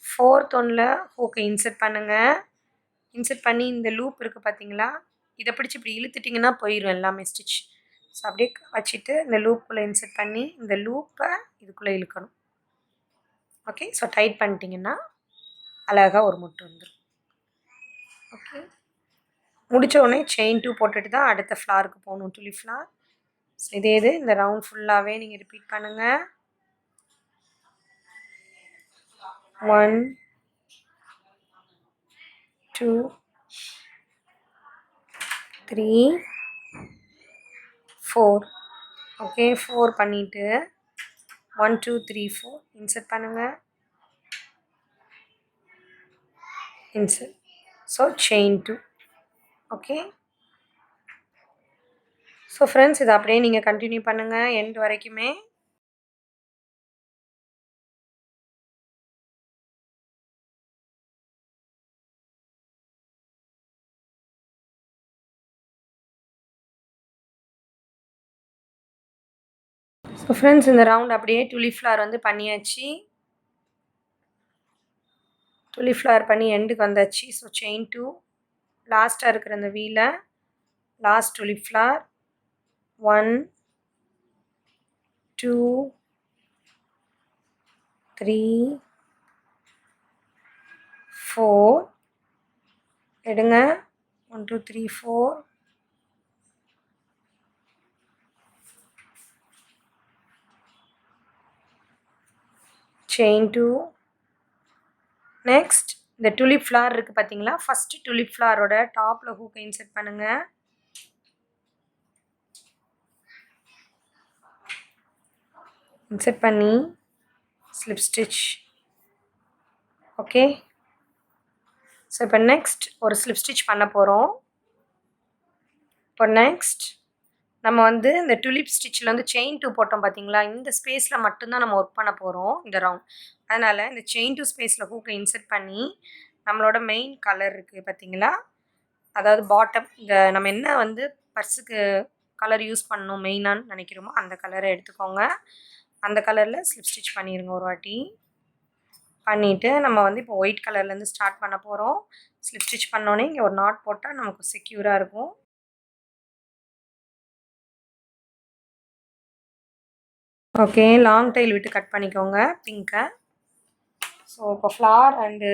4th ஒன்னில் ஹூக்கை இன்சர்ட் பண்ணுங்கள். இன்சர்ட் பண்ணி இந்த லூப் இருக்குது பார்த்தீங்களா, இதை பிடிச்சி இப்படி இழுத்துட்டிங்கன்னா போயிடும் எல்லாமே ஸ்டிச். ஸோ அப்படியே வச்சுட்டு இந்த லூப்புக்குள்ளே இன்சர்ட் பண்ணி இந்த லூப்பை இதுக்குள்ளே இழுக்கணும். ஓகே, ஸோ டைட் பண்ணிட்டீங்கன்னா அழகாக ஒரு மொட்டு வந்துடும். ஓகே, முடித்த உடனே செயின் 2 போட்டுட்டு தான் அடுத்த ஃப்ளாருக்கு போகணும், டுலிப் ஃப்ளார். ஸோ இதே இது இந்த ரவுண்ட் ஃபுல்லாகவே நீங்கள் ரிப்பீட் பண்ணுங்கள். 1 2 3 4. ஓகே, 4 பண்ணிவிட்டு 1 2 3 4 இன்சர்ட் பண்ணுங்கள். Insert. So chain 2. Okay, so friends இதை அப்படியே நீங்கள் கண்டினியூ பண்ணுங்கள் எண்ட் வரைக்குமே. ஸோ ஃப்ரெண்ட்ஸ் இந்த ரவுண்ட் அப்படியே டுலிப் ஃப்ளார் வந்து பண்ணியாச்சு. டுலிப் ஃப்ளார் பண்ணி எண்டுக்கு வந்தாச்சு. ஸோ செயின் 2 லாஸ்ட்டாக இருக்கிற அந்த வீல லாஸ்ட் டுலிப் ஃப்ளார் 1 2 3 4 எடுங்க. 1 2 3 4. செயின் 2. நெக்ஸ்ட் இந்த டுலிப் ஃப்ளார் இருக்குது பார்த்தீங்களா, ஃபஸ்ட்டு டுலிப் ஃப்ளாரோட டாப்பில் ஹூக்கை இன்சர்ட் பண்ணுங்கள். இன்சர்ட் பண்ணி ஸ்லிப் ஸ்டிச். ஓகே, ஸோ இப்போ நெக்ஸ்ட் ஒரு ஸ்லிப் ஸ்டிச் பண்ண போகிறோம். இப்போ நெக்ஸ்ட் நம்ம வந்து இந்த டுலிப் ஸ்டிச்சில் வந்து செயின் 2 போட்டோம் பார்த்தீங்களா, இந்த ஸ்பேஸில் மட்டும்தான் நம்ம ஒர்க் பண்ண போகிறோம் இந்த ரவுண்ட். அதனால் இந்த செயின் 2 ஸ்பேஸில் ஹூக்கை இன்சர்ட் பண்ணி நம்மளோட மெயின் கலர் இருக்குது பார்த்தீங்களா, அதாவது பாட்டம், இந்த நம்ம என்ன வந்து பர்ஸுக்கு கலர் யூஸ் பண்ணணும் மெயினான்னு நினைக்கிறோமோ அந்த கலரை எடுத்துக்கோங்க. அந்த கலரில் ஸ்லிப் ஸ்டிச் பண்ணிடுங்க ஒரு வாட்டி. பண்ணிவிட்டு நம்ம வந்து இப்போ ஒயிட் கலர்லேருந்து ஸ்டார்ட் பண்ண போகிறோம். ஸ்லிப் ஸ்டிச் பண்ணோன்னே இங்கே ஒரு நாட் போட்டால் நமக்கு செக்யூராக இருக்கும். ஓகே, லாங் டைல் விட்டு கட் பண்ணிக்கோங்க பிங்கை. ஸோ இப்போ ஃப்ளார் அண்டு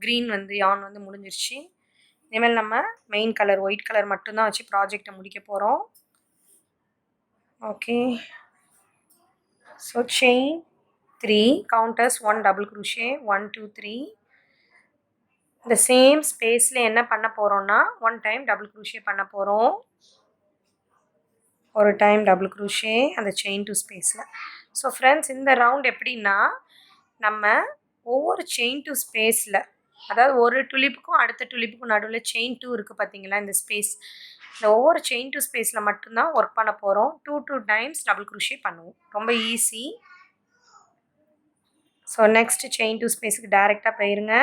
க்ரீன் வந்து யான் வந்து முடிஞ்சிருச்சு. இனிமேல் நம்ம மெயின் கலர் ஒயிட் கலர் மட்டும்தான் வச்சு ப்ராஜெக்டை முடிக்க போகிறோம். Okay, so chain 3 count as 1 double crochet 1 2 3. இந்த சேம் ஸ்பேஸில் என்ன பண்ண போகிறோம்னா 1 டைம் டபுள் க்ரூஷே பண்ண போகிறோம். ஒரு டைம் டபுள் க்ரூஷே அந்த செயின் 2 ஸ்பேஸில். ஸோ ஃப்ரெண்ட்ஸ், இந்த ரவுண்ட் எப்படின்னா நம்ம ஒவ்வொரு செயின் 2 ஸ்பேஸில், அதாவது ஒரு டுலிப்புக்கும் அடுத்த டுலிப்புக்கும் நடுவில் செயின் 2 இருக்குது பார்த்தீங்களா, இந்த ஸ்பேஸ், இந்த ஒவ்வொரு செயின் 2 ஸ்பேஸில் மட்டும்தான் ஒர்க் பண்ண போகிறோம். 2 டைம்ஸ் டபுள் க்ரூஷே பண்ணுவோம். ரொம்ப ஈஸி. ஸோ நெக்ஸ்ட் செயின் 2 ஸ்பேஸுக்கு டைரெக்டாக போயிருங்க.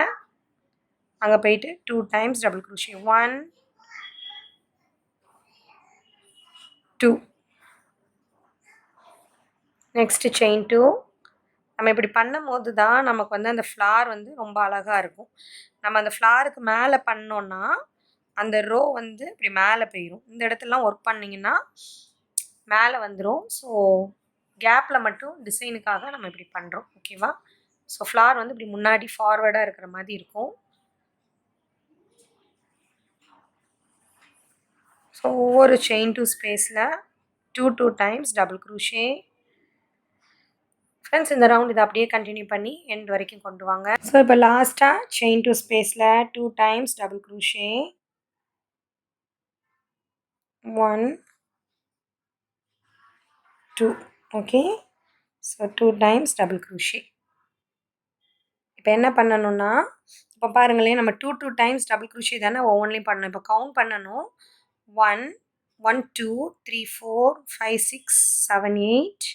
அங்கே போயிட்டு 2 times double crochet 1 2. Next chain 2. நம்ம இப்படி பண்ணும் போது தான் நமக்கு வந்து அந்த ஃப்ளார் வந்து ரொம்ப அழகாக இருக்கும். நம்ம அந்த ஃப்ளாருக்கு மேலே பண்ணோன்னா அந்த ரோ வந்து இப்படி மேலே போயிடும். இந்த இடத்துலலாம் ஒர்க் பண்ணிங்கன்னா மேலே வந்துடும். ஸோ கேப்பில் மட்டும் டிசைனுக்காக நம்ம இப்படி பண்ணுறோம். ஓகேவா? ஸோ ஃப்ளார் வந்து இப்படி முன்னாடி ஃபார்வர்டாக இருக்கிற மாதிரி இருக்கும். ஸோ ஒவ்வொரு செயின் 2 ஸ்பேஸில் 2 டைம்ஸ் டபுள் க்ரூஷே. ஃப்ரெண்ட்ஸ், இந்த ரவுண்ட் இதை அப்படியே கண்டினியூ பண்ணி எண்ட் வரைக்கும் கொண்டு வாங்க. ஸோ இப்போ லாஸ்ட்டாக செயின் 2 ஸ்பேஸில் 2 times double crochet 1 2. Okay, so 2 times double crochet. இப்போ என்ன பண்ணணும்னா, இப்போ பாருங்களேன், நம்ம 2 டைம்ஸ் டபுள் க்ரூஷே தானே ஒவ்வொன்றிலையும் பண்ணணும். இப்போ கவுண்ட் பண்ணணும். 1 1 2 3 4 5 6 7 8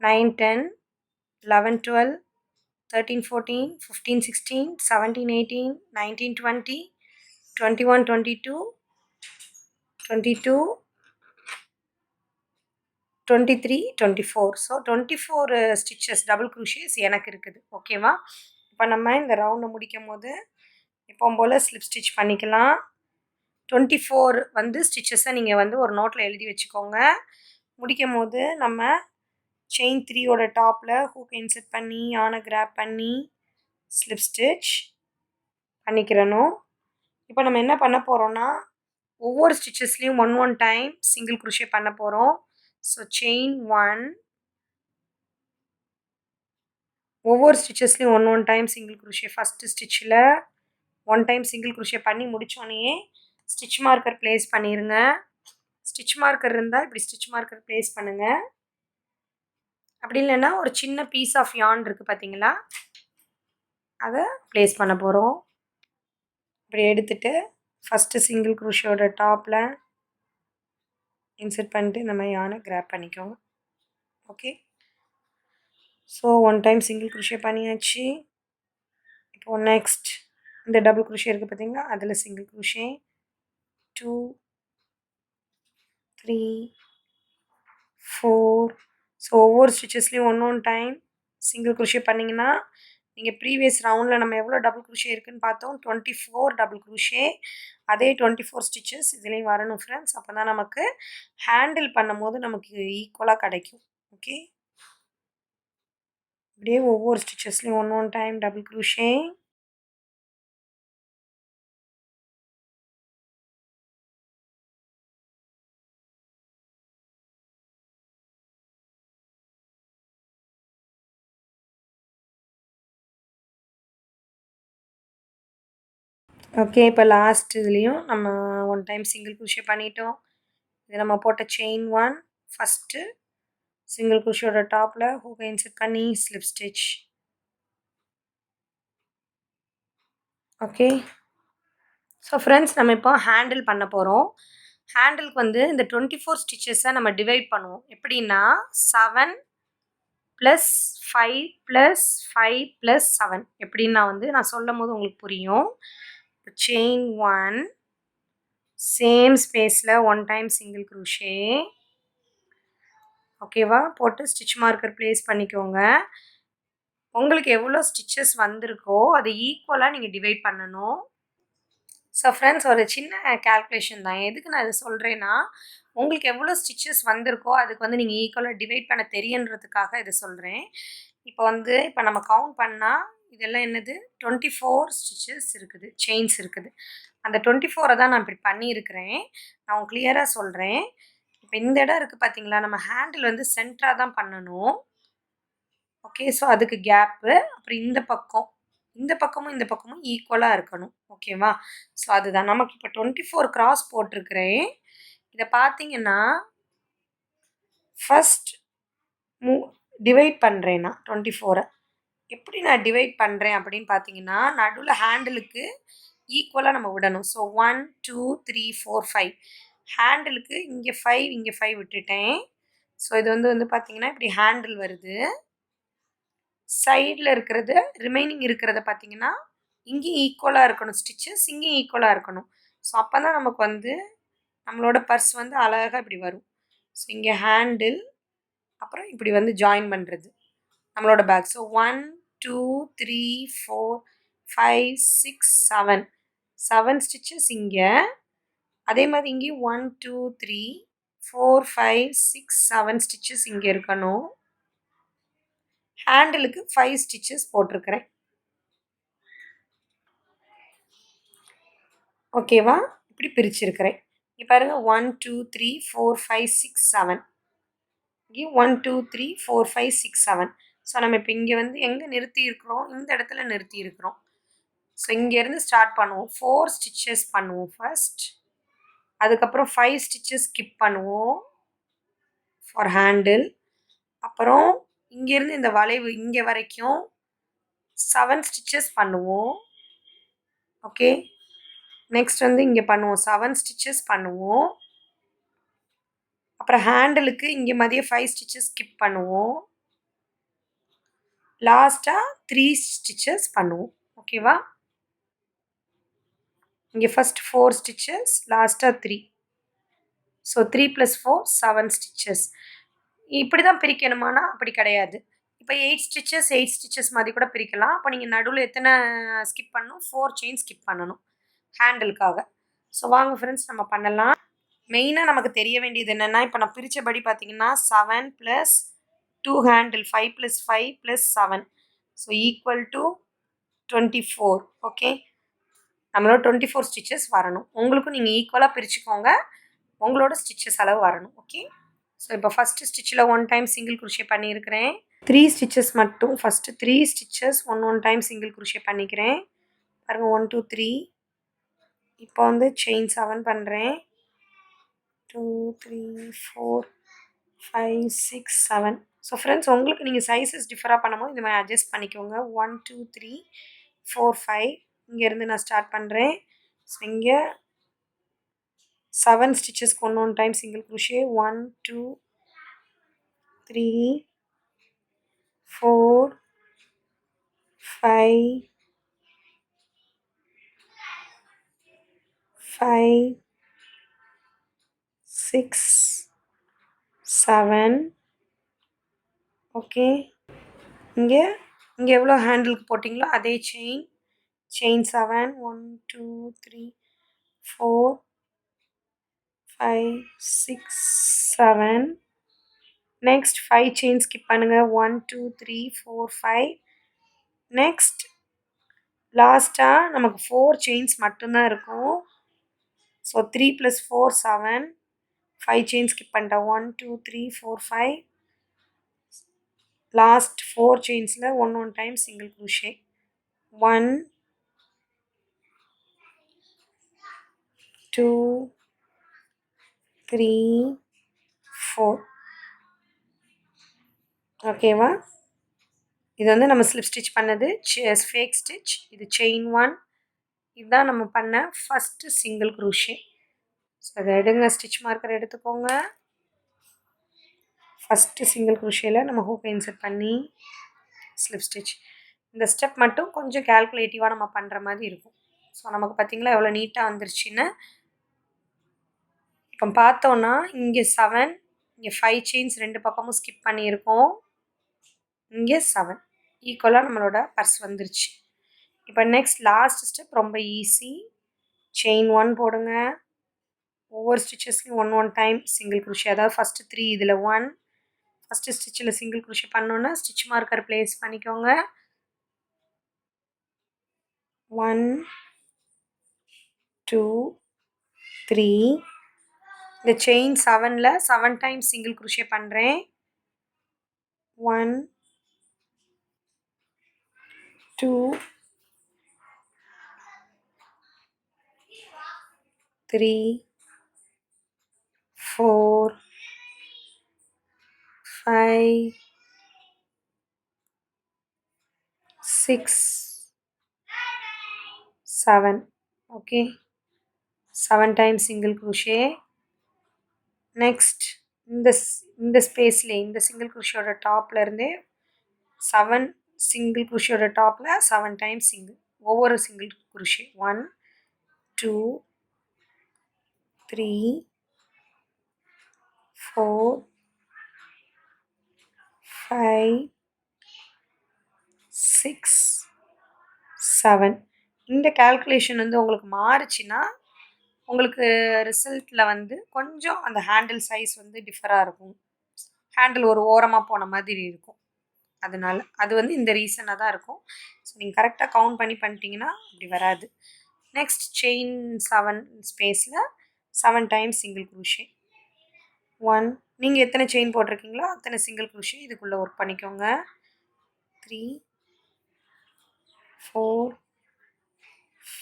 9 10 11 12 13 14 15 16 17 18 19 20 21 22 22 23 24. ஸோ 24 ஸ்டிச்சஸ் டபுள் க்ரூஷேஸ் எனக்கு இருக்குது. ஓகேவா? இப்போ நம்ம இந்த ரவுண்டை முடிக்கும் போது எப்பவும் போல் ஸ்லிப் ஸ்டிச் பண்ணிக்கலாம். 24 வந்து ஸ்டிச்சஸை நீங்கள் வந்து ஒரு நோட்டில் எழுதி வச்சுக்கோங்க. முடிக்கும் போது நம்ம செயின் 3யோட டாப்பில் ஹூக் இன்செர்ட் பண்ணி யானை கிராப் பண்ணி ஸ்லிப் ஸ்டிச் பண்ணிக்கிறணும். இப்போ நம்ம என்ன பண்ண போகிறோன்னா, ஒவ்வொரு ஸ்டிச்சஸ்லேயும் 1 டைம் சிங்கிள் க்ரூஷே பண்ண போகிறோம். ஸோ செயின் 1, ஒவ்வொரு ஸ்டிச்சஸ்லேயும் 1 டைம் சிங்கிள் க்ரூஷே. ஃபஸ்ட்டு ஸ்டிச்சில் 1 டைம் சிங்கிள் க்ரூஷே பண்ணி முடித்தோடனே ஸ்டிச் மார்க்கர் ப்ளேஸ் பண்ணிடுங்க. ஸ்டிச் மார்க்கர் இருந்தால் இப்படி ஸ்டிச் மார்க்கர் ப்ளேஸ் பண்ணுங்கள். அப்படி இல்லைன்னா ஒரு சின்ன பீஸ் ஆஃப் யான் இருக்குது பார்த்தீங்களா, அதை ப்ளேஸ் பண்ண போகிறோம். இப்படி எடுத்துகிட்டு ஃபஸ்ட்டு சிங்கிள் க்ரூஷியோட டாப்பில் இன்செர்ட் பண்ணிட்டு இந்த மாதிரி யானை கிராப் பண்ணிக்கோங்க. Okay, so 1 time single crochet பண்ணியாச்சு. இப்போது நெக்ஸ்ட் இந்த டபுள் க்ரூஷே இருக்குது பார்த்தீங்களா, அதில் சிங்கிள் க்ரூஷே 2 3 4. ஸோ ஒவ்வொரு ஸ்டிச்சஸ்லேயும் 1 டைம் சிங்கிள் க்ரூஷே பண்ணிங்கன்னா, நீங்கள் ப்ரீவியஸ் ரவுண்டில் நம்ம எவ்வளோ டபுள் க்ரூஷே இருக்குதுன்னு பார்த்தோம், 24 டபுள் க்ரூஷே. அதே 24 ஸ்டிச்சஸ் இதுலேயும் வரணும் ஃப்ரெண்ட்ஸ். அப்போ தான் நமக்கு ஹேண்டில் பண்ணும் போது நமக்கு ஈக்குவலாக கிடைக்கும். ஓகே, இப்படியே ஒவ்வொரு ஸ்டிச்சஸ்லேயும் 1 டைம் டபுள் க்ரூஷே. ஓகே, இப்போ லாஸ்ட் இதுலேயும் நம்ம 1 டைம் சிங்கிள் க்ரூஷே பண்ணிட்டோம். இது நம்ம போட்ட செயின் 1 ஃபஸ்ட்டு சிங்கிள் க்ரூஷியோட டாப்பில் ஹூக்கை இன்செர்ட் பண்ணி slip stitch. Okay, so friends, நம்ம இப்போ ஹேண்டில் பண்ண போகிறோம். ஹேண்டிலுக்கு வந்து இந்த 24 ஸ்டிச்சஸை நம்ம டிவைட் பண்ணுவோம். எப்படின்னா 7 + 5 + 5 + 7. எப்படின்னா வந்து நான் சொல்லும் போது உங்களுக்கு புரியும். செயின் 1 சேம் ஸ்பேஸில் 1 டைம் சிங்கிள் க்ரூஷே. ஓகேவா? போட்டு ஸ்டிச் மார்க்கர் ப்ளேஸ் பண்ணிக்கோங்க. உங்களுக்கு எவ்வளோ ஸ்டிச்சஸ் வந்திருக்கோ அதை ஈக்குவலாக நீங்கள் டிவைட் பண்ணணும். ஸோ ஃப்ரெண்ட்ஸ், ஒரு சின்ன கேல்குலேஷன் தான். எதுக்கு நான் இதை சொல்கிறேன்னா, உங்களுக்கு எவ்வளோ ஸ்டிச்சஸ் வந்திருக்கோ அதுக்கு வந்து நீங்கள் ஈக்குவலாக டிவைட் பண்ண தெரியுன்றதுக்காக இதை சொல்கிறேன். இப்போ நம்ம கவுண்ட் பண்ணால் இதெல்லாம் என்னது 24 ஸ்டிச்சஸ் இருக்குது, செயின்ஸ் இருக்குது. அந்த 24 தான் நான் இப்படி பண்ணியிருக்கிறேன். நான் கிளியரா சொல்றேன். இப்ப இந்த இடம் இருக்கு பார்த்தீங்களா? நம்ம ஹேண்டில் வந்து சென்டரா தான் பண்ணணும். ஓகே. ஸோ அதுக்கு கேப்பு. அப்புறம் இந்த பக்கமும் இந்த பக்கமும் ஈக்குவலா இருக்கணும். ஓகேவா? ஸோ அதுதான். நமக்கு இப்ப 24 கிராஸ் போட்டிருக்கிறேன். இத பார்த்தீங்கன்னா, ஃபர்ஸ்ட் மூ டிவைட் பண்றேன் நான் 24 எப்படி நான் டிவைட் பண்றேன் அப்படின்னு பார்த்தீங்கன்னா, நடுவுல ஹேண்டிலுக்கு ஈக்குவலா நம்ம விடணும். ஸோ 1, 2, 3, 4, 5 ஹேண்டிலுக்கு இங்க 5, இங்க 5 விட்டுட்டேன். ஸோ இது வந்து பார்த்தீங்கன்னா, இப்படி ஹேண்டில் வருது. சைடுல இருக்கிறது ரிமைனிங் இருக்கிறத பார்த்தீங்கன்னா, இங்கேயும் ஈக்குவலா இருக்கணும் ஸ்டிச்சஸ். இங்கேயும் ஈக்குவலா இருக்கணும். ஸோ அப்பதான் நமக்கு வந்து நம்மளோட பர்ஸ் வந்து அழகா இப்படி வரும். ஸோ இங்க ஹேண்டில், அப்புறம் இப்படி வந்து ஜாயின் பண்றது. நம்மளோட பேக். ஸோ 1, 2, 3, 4, 5, 6, 7 7 ஸ்டிச்சஸ் இங்க. அதே மாதிரி இங்கேயும் 1, 2, 3, 4, 5, 6, 7 ஸ்டிச்சஸ் இங்க இருக்கணும். ஹேண்டிலுக்கு 5 ஸ்டிச்சஸ் போட்டிருக்கிறேன். ஓகேவா? இப்படி பிரிச்சிருக்கிறேன். இங்க பாருங்க 1, 2, 3, 4, 5, 6, 7 இங்கேயும் 1, 2, 3, 4, 5, 6, 7 ஸோ நம்ம இப்போ இங்கே வந்து எங்கே நிறுத்தி இருக்கிறோம்? இந்த இடத்துல நிறுத்தி இருக்கிறோம். ஸோ இங்கேருந்து ஸ்டார்ட் பண்ணுவோம். 4 ஸ்டிச்சஸ் பண்ணுவோம் ஃபர்ஸ்ட். அதுக்கப்புறம் 5 ஸ்டிச்சஸ் ஸ்கிப் பண்ணுவோம் ஃபார் ஹேண்டில். அப்புறம் இங்கேருந்து இந்த வளைவு இங்கே வரைக்கும் 7 ஸ்டிச்சஸ் பண்ணுவோம். ஓகே. நெக்ஸ்ட் வந்து இங்கே பண்ணுவோம். 7 ஸ்டிச்சஸ் பண்ணுவோம். அப்புறம் ஹேண்டிலுக்கு இங்கே மதிய 5 ஸ்டிச்சஸ் ஸ்கிப் பண்ணுவோம். லாஸ்ட்டாக 3 ஸ்டிச்சஸ் பண்ணுவோம். ஓகேவா? இங்கே ஃபர்ஸ்ட் 4 ஸ்டிச்சஸ், லாஸ்ட்டாக 3. So 3 + 4 7 stitches. இப்படி தான் பிரிக்கணுமானா அப்படி கிடையாது. இப்போ 8 ஸ்டிச்சஸ் 8 ஸ்டிச்சஸ் மாதிரி கூட பிரிக்கலாம். அப்போ நீங்கள் நடுவில் எத்தனை ஸ்கிப் பண்ணணும்? 4 செயின் ஸ்கிப் பண்ணணும் ஹேண்டிலுக்காக. ஸோ வாங்க ஃப்ரெண்ட்ஸ் நம்ம பண்ணலாம். மெயினாக நமக்கு தெரிய வேண்டியது என்னென்னா, இப்போ நான் பிரித்தபடி பார்த்தீங்கன்னா 7 + 2 handle 5 + 5 + 7 so equal to 24. Okay. நம்மளோட 24 ஸ்டிச்சஸ் வரணும். உங்களுக்கும் நீங்கள் ஈக்குவலாக பிரிச்சுக்கோங்க. உங்களோட ஸ்டிச்சஸ் அளவு வரணும். ஓகே. ஸோ இப்போ ஃபஸ்ட்டு ஸ்டிச்சில் 1 டைம் சிங்கிள் குரோஷே பண்ணியிருக்கிறேன். 3 ஸ்டிச்சஸ் மட்டும் first 3 stitches 1 time single crochet பண்ணிக்கிறேன். பாருங்கள் 1, 2, 3. இப்போ வந்து செயின் 7 பண்ணுறேன். 2, 3, 4, 5, 6, 7 ஸோ ஃப்ரெண்ட்ஸ் உங்களுக்கு நீங்கள் சைஸஸ் டிஃபராக பண்ணும்போது இந்த மாதிரி அட்ஜஸ்ட் பண்ணிக்கோங்க. 1, 2, 3, 4, 5 இங்கேருந்து நான் ஸ்டார்ட் பண்ணுறேன். ஸோ இங்கே 7 ஸ்டிச்சஸ்க்கு 1 டைம் சிங்கிள் குரோஷே 1, 2, 3, 4, 5, 6, 7 ஓகே. இங்கே எவ்வளோ ஹேண்டிலுக்கு போட்டிங்களோ அதே செயின் 7 1, 2, 3, 4, 5, 6, 7 நெக்ஸ்ட் 5 செயின் ஸ்கிப் பண்ணுங்கள். 1, 2, 3, 4, 5 நெக்ஸ்ட் லாஸ்ட்டாக நமக்கு 4 செயின்ஸ் மட்டும்தான் இருக்கும். ஸோ 3 + 4 7 5 செயின் ஸ்கிப் பண்ணிட்டேன். 1, 2, 3, 4, 5 லாஸ்ட் 4 செயின்ஸில் 1 டைம் சிங்கிள் குரோஷே 1, 2, 3, 4 ஓகேவா? இது வந்து நம்ம ஸ்லிப் ஸ்டிச் பண்ணது ஃபேக் ஸ்டிச். இது செயின் 1. இதுதான் நம்ம பண்ண ஃபஸ்ட்டு சிங்கிள் குரோஷே. ஸோ அதை எடுங்க, ஸ்டிச் மார்க்கர் எடுத்துக்கோங்க. ஃபஸ்ட்டு சிங்கிள் குரோஷேயில் நம்ம ஹூக்கை இன்சர்ட் பண்ணி ஸ்லிப் ஸ்டிச். இந்த ஸ்டெப் மட்டும் கொஞ்சம் கால்குலேட்டிவாக நம்ம பண்ணுற மாதிரி இருக்கும். ஸோ நமக்கு பார்த்திங்களா எவ்வளோ நீட்டாக வந்துருச்சுன்னு. இப்போ பார்த்தோன்னா இங்கே 7 இங்கே 5 செயின்ஸ் 2 பக்கமும் ஸ்கிப் பண்ணியிருக்கோம். இங்கே 7 ஈக்குவலாக நம்மளோட பர்ஸ் வந்துருச்சு. இப்போ நெக்ஸ்ட் லாஸ்ட் ஸ்டெப் ரொம்ப ஈஸி. செயின் 1 போடுங்க. ஒவ்வொரு ஸ்டிச்சஸ்லையும் 1 டைம் சிங்கிள் குரோஷே. அதாவது ஃபஸ்ட்டு 3 இதில் 1 ஃபஸ்ட்டு ஸ்டிச்சில் சிங்கிள் குரோஷே பண்ணோன்னா ஸ்டிச் மார்க்கர் ப்ளேஸ் பண்ணிக்கோங்க. 1 2 3. இந்த செயின் 7ல 7 டைம்ஸ் சிங்கிள் crochet பண்ணுறேன். 1 2 3 4 5 6 7. Okay, 7 times single crochet. Next இந்த ஸ்பேஸ்லேயே இந்த சிங்கிள் crochetயோட டாப்ல இருந்தே 7 சிங்கிள் crochetயோட டாப்ல 7 டைம்ஸ் ஒவ்வொரு சிங்கிள் crochet. 1 2 3 4 5 6 7. இந்த கால்குலேஷன் வந்து உங்களுக்கு மாறுச்சுன்னா உங்களுக்கு ரிசல்ட்டில் வந்து கொஞ்சம் அந்த ஹேண்டில் சைஸ் வந்து டிஃபராக இருக்கும். ஹேண்டில் ஒரு ஓரமாக போன மாதிரி இருக்கும். அதனால் அது வந்து இந்த ரீசனாக தான் இருக்கும். ஸோ நீங்கள் கரெக்டாக கவுண்ட் பண்ணி பண்ணிட்டீங்கன்னா அப்படி வராது. நெக்ஸ்ட் செயின் 7 ஸ்பேஸில் 7 டைம்ஸ் சிங்கிள் crochet. 1. நீங்கள் எத்தனை செயின் போட்டிருக்கீங்களோ அத்தனை சிங்கிள் crochet இதுக்குள்ளே ஒர்க் பண்ணிக்கோங்க. 3 4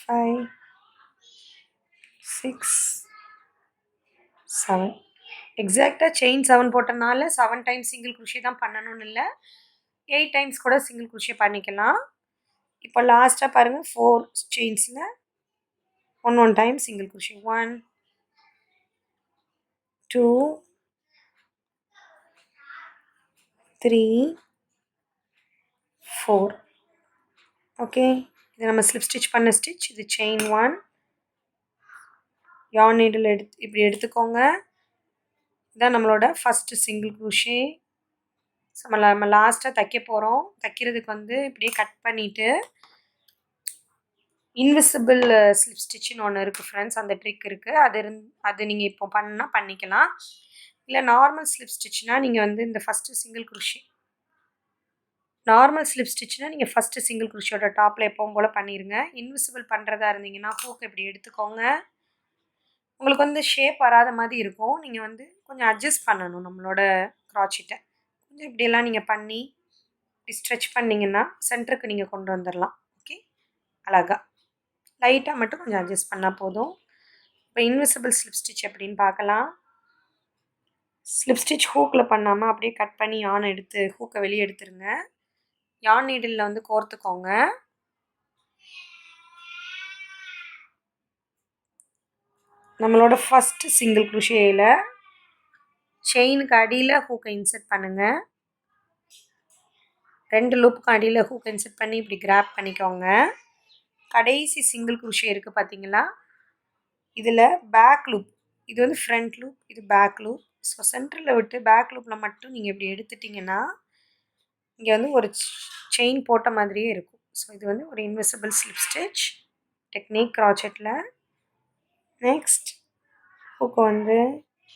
5 6 7. எக்ஸாக்டாக செயின் 7 போட்டனால 7 டைம்ஸ் சிங்கிள் crochet தான் பண்ணணும்னு இல்லை, 8 டைம்ஸ் கூட சிங்கிள் crochet பண்ணிக்கலாம். இப்போ லாஸ்ட்டாக பாருங்கள், 4 செயின்ஸில் 1 டைம் சிங்கிள் crochet. 1 2 3 4. ஓகே, இது நம்ம ஸ்லிப் ஸ்டிச் பண்ண ஸ்டிச். இது செயின் 1. yarn needle இப்படி எடுத்துக்கோங்க. இதான் நம்மளோட ஃபஸ்ட்டு சிங்கிள் crochet. ஸோ நம்ம லாஸ்ட்டாக தைக்க போகிறோம். தைக்கிறதுக்கு வந்து இப்படியே கட் பண்ணிவிட்டு இன்விசிபிள் ஸ்லிப் ஸ்டிச்சுன்னு ஒன்று இருக்குது ஃப்ரெண்ட்ஸ், அந்த ட்ரிக் இருக்குது. அது நீங்கள் இப்போ பண்ணிக்கலாம். இல்லை நார்மல் ஸ்லிப் ஸ்டிச்னால் நீங்கள் வந்து இந்த first single crochet, normal slip ஸ்டிச்னால் நீங்கள் ஃபஸ்ட்டு சிங்கிள் crochetயோட டாப்பில் எப்பவும் போல் பண்ணிடுங்க. இன்விசிபிள் பண்ணுறதா இருந்தீங்கன்னா ஹூக் இப்படி எடுத்துக்கோங்க. உங்களுக்கு வந்து ஷேப் வராத மாதிரி இருக்கும். நீங்கள் வந்து கொஞ்சம் அட்ஜஸ்ட் பண்ணணும் நம்மளோட க்ராச்செட்டை. கொஞ்சம் இப்படியெல்லாம் நீங்கள் பண்ணி இப்படி ஸ்ட்ரெச் பண்ணிங்கன்னா சென்டருக்கு நீங்கள் கொண்டு வந்துடலாம். ஓகே, அழகா லைட்டாக மட்டும் கொஞ்சம் அட்ஜஸ்ட் பண்ணால் போதும். இப்போ இன்விசிபிள் ஸ்லிப் ஸ்டிச் எப்படின்னு பார்க்கலாம். ஸ்லிப் ஸ்டிச் ஹூக்கில் பண்ணாமல் அப்படியே கட் பண்ணி யான் எடுத்து ஹூக்கை வெளியே எடுத்துருங்க. யான் நீடிலில் வந்து கோர்த்துக்கோங்க. நம்மளோட ஃபஸ்ட்டு சிங்கிள் crochetல செயினுக்கு அடியில் ஹூக்கை இன்சர்ட் பண்ணுங்கள். 2 லூப்புக்கு அடியில் ஹூக்கை இன்சர்ட் பண்ணி இப்படி கிராப் பண்ணிக்கோங்க. கடைசி சிங்கிள் crochet இருக்குது பார்த்தீங்களா, இதில் பேக் லூப், இது வந்து ஃப்ரண்ட் லூப், இது பேக் லூப். ஸோ சென்டரில் விட்டு பேக் லூப்பில் மட்டும் நீங்கள் இப்படி எடுத்துட்டிங்கன்னா இங்கே வந்து ஒரு செயின் போட்ட மாதிரியே இருக்கும். ஸோ இது வந்து ஒரு இன்விசிபிள் ஸ்லிப் ஸ்டிச் டெக்னிக் க்ராச்செட்டில். நெக்ஸ்ட் ஹூக்கை வந்து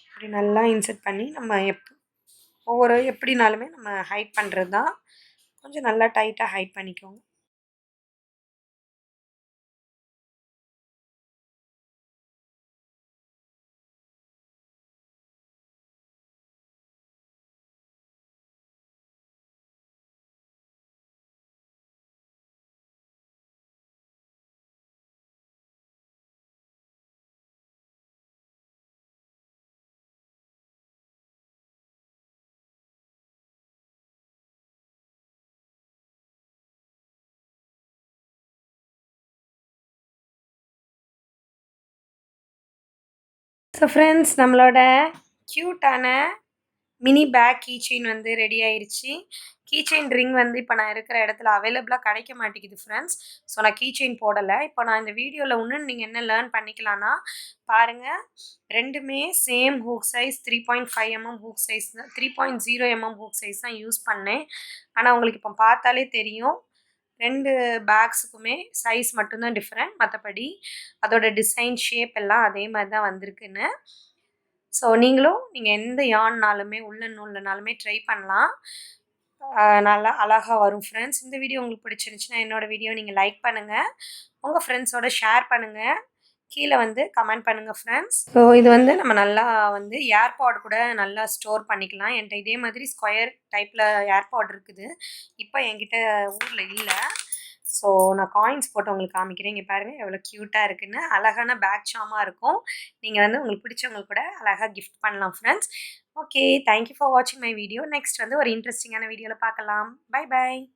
இப்படி நல்லா இன்சர்ட் பண்ணி நம்ம எப்படினாலுமே நம்ம ஹைட் பண்ணுறது தான். கொஞ்சம் நல்லா டைட்டாக ஹைட் பண்ணிக்கோங்க. ஸோ ஃப்ரெண்ட்ஸ், நம்மளோட க்யூட்டான மினி பேக் கீ செயின் வந்து ரெடி ஆயிடுச்சு. கீ செயின் ரிங் வந்து இப்போ நான் இருக்கிற இடத்துல அவைலபிளாக கிடைக்க மாட்டேங்குது ஃப்ரெண்ட்ஸ். ஸோ நான் கீ செயின் போடலை. இப்போ நான் இந்த வீடியோவில் இன்னும் நீங்கள் என்ன லேர்ன் பண்ணிக்கலான்னா பாருங்கள், ரெண்டுமே same hook size 3.5 mm hook size தான், 3.0 mm ஹூக் சைஸ் தான் யூஸ் பண்ணேன். ஆனால் உங்களுக்கு இப்போ பார்த்தாலே தெரியும் 2 பேக்ஸுக்குமே சைஸ் மட்டும்தான் டிஃப்ரெண்ட், மற்றபடி அதோட டிசைன் ஷேப் எல்லாம் அதே மாதிரி தான் வந்திருக்குன்னு. ஸோ நீங்கள் எந்த யான்னாலுமே உள்ளன் நூல்லனாலுமே ட்ரை பண்ணலாம். நல்லா அழகா வரும் ஃப்ரெண்ட்ஸ். இந்த வீடியோ உங்களுக்கு பிடிச்சிருந்துச்சுன்னா, என்னோட வீடியோ நீங்க லைக் பண்ணுங்க. உங்க ஃப்ரெண்ட்ஸோட ஷேர் பண்ணுங்க. கீழ வந்து கமெண்ட் பண்ணுங்க ஃப்ரெண்ட்ஸ். ஸோ இது வந்து நம்ம நல்லா வந்து ஏர்பாட் கூட நல்லா ஸ்டோர் பண்ணிக்கலாம். என்ட்ட இதே மாதிரி ஸ்கொயர் டைப்ல ஏர்பாட் இருக்குது. இப்ப என்கிட்ட ஊர்ல இல்ல. ஸோ நான் காயின்ஸ் போட்டு உங்களுக்கு காமிக்கிறேன். இங்க பாருங்க எவ்வளோ கியூட்டா இருக்குன்னு. அழகான பேக் சார்மா இருக்கும். நீங்க வந்து உங்களுக்கு பிடிச்சவங்களுக்கு கூட அழகா கிஃப்ட் பண்ணலாம் friends. Okay. Thank you for வாட்சிங் மை வீடியோ. நெக்ஸ்ட் வந்து ஒரு இன்ட்ரஸ்டிங்கான வீடியோல பார்க்கலாம். Bye by.